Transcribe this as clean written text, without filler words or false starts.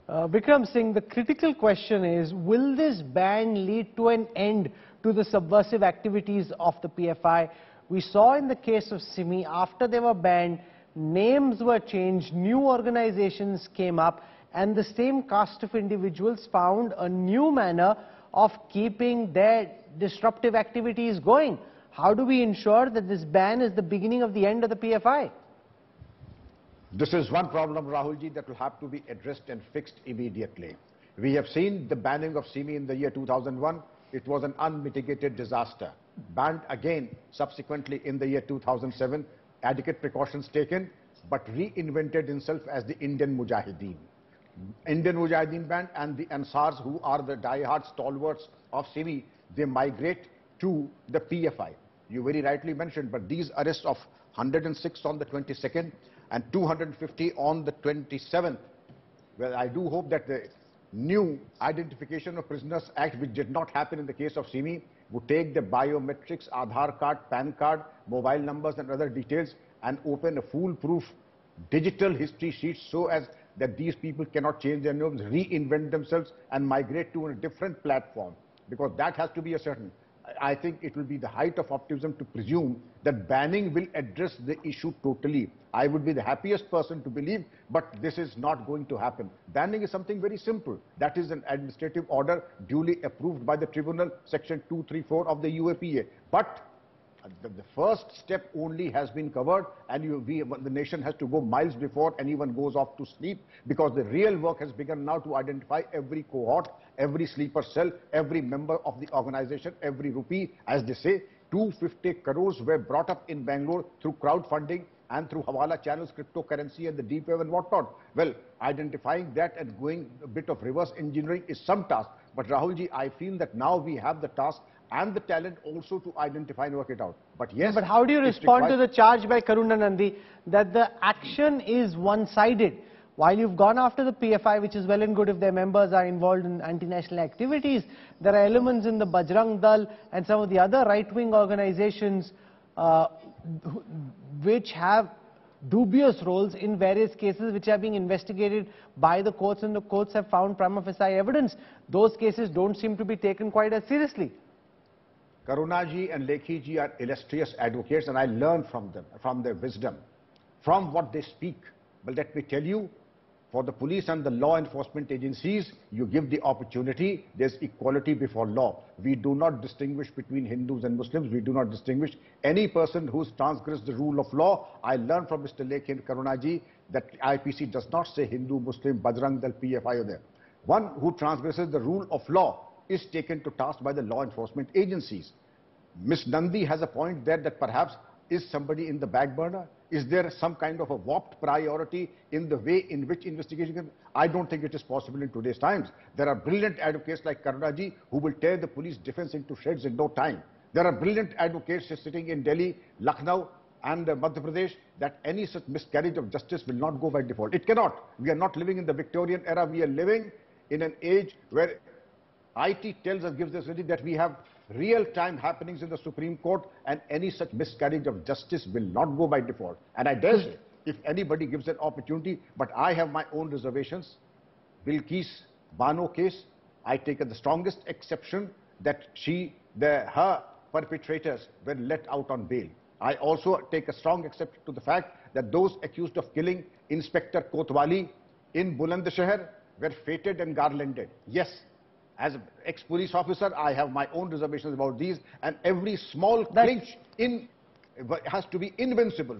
Vikram Singh, the critical question is, will this ban lead to an end to the subversive activities of the PFI? We saw in the case of Singh, after they were banned, names were changed, new organizations came up, and the same caste of individuals found a new manner of keeping their disruptive activities going. How do we ensure that this ban is the beginning of the end of the PFI? This is one problem, Rahulji, that will have to be addressed and fixed immediately. We have seen the banning of Singh in the year 2001. It was an unmitigated disaster. Banned again subsequently in the year 2007. Adequate precautions taken, but reinvented himself as the Indian Mujahideen. Indian Mujahideen band and the Ansars, who are the die-hard stalwarts of Singh, they migrate to the PFI. You very rightly mentioned, but these arrests of 106 on the 22nd and 250 on the 27th, well, I do hope that the new Identification of Prisoners Act, which did not happen in the case of Singh, would take the biometrics, Aadhaar card, PAN card, mobile numbers and other details and open a foolproof digital history sheet so as that these people cannot change their names, reinvent themselves and migrate to a different platform, because that has to be a certain. I think it will be the height of optimism to presume that banning will address the issue totally. I would be the happiest person to believe, but this is not going to happen. Banning is something very simple. That is an administrative order duly approved by the tribunal, section 234 of the UAPA. But the first step only has been covered, and the nation has to go miles before anyone goes off to sleep, because the real work has begun now to identify every cohort, every sleeper cell, every member of the organization, every rupee. As they say, 250 crores were brought up in Bangalore through crowdfunding and through Hawala channels, cryptocurrency and the deep web and whatnot. Well, identifying that and going a bit of reverse engineering is some task. But Rahulji, I feel that now we have the task and the talent also to identify and work it out. But yes. But how do you respond to the charge by Karunanandi that the action is one-sided? While you've gone after the PFI, which is well and good if their members are involved in anti-national activities, there are elements in the Bajrang Dal and some of the other right-wing organizations which have dubious roles in various cases which are being investigated by the courts, and the courts have found prima facie evidence. Those cases don't seem to be taken quite as seriously. Karunaji and Lekhiji are illustrious advocates, and I learn from them, from their wisdom, from what they speak. But let me tell you, for the police and the law enforcement agencies, you give the opportunity, there's equality before law. We do not distinguish between Hindus and Muslims. We do not distinguish any person who's transgressed the rule of law. I learned from Mr. Lekhi and Karunaji that IPC does not say Hindu, Muslim, Bajrang Dal, PFI or there. One who transgresses the rule of law is taken to task by the law enforcement agencies. Ms. Nandi has a point there that perhaps is somebody in the back burner? Is there some kind of a warped priority in the way in which investigation can? I don't think it is possible in today's times. There are brilliant advocates like Karunaji who will tear the police defense into shreds in no time. There are brilliant advocates sitting in Delhi, Lucknow and Madhya Pradesh that any such miscarriage of justice will not go by default. It cannot. We are not living in the Victorian era. We are living in an age where IT tells us, gives us ready that we have real-time happenings in the Supreme Court, and any such miscarriage of justice will not go by default. And I dare say, if anybody gives an opportunity, but I have my own reservations. Bilkis Bano case, I take the strongest exception that her perpetrators were let out on bail. I also take a strong exception to the fact that those accused of killing Inspector Kotwali in Bulandshahr were feted and garlanded. Yes. As an ex-police officer, I have my own reservations about these, and every small clinch has to be invincible.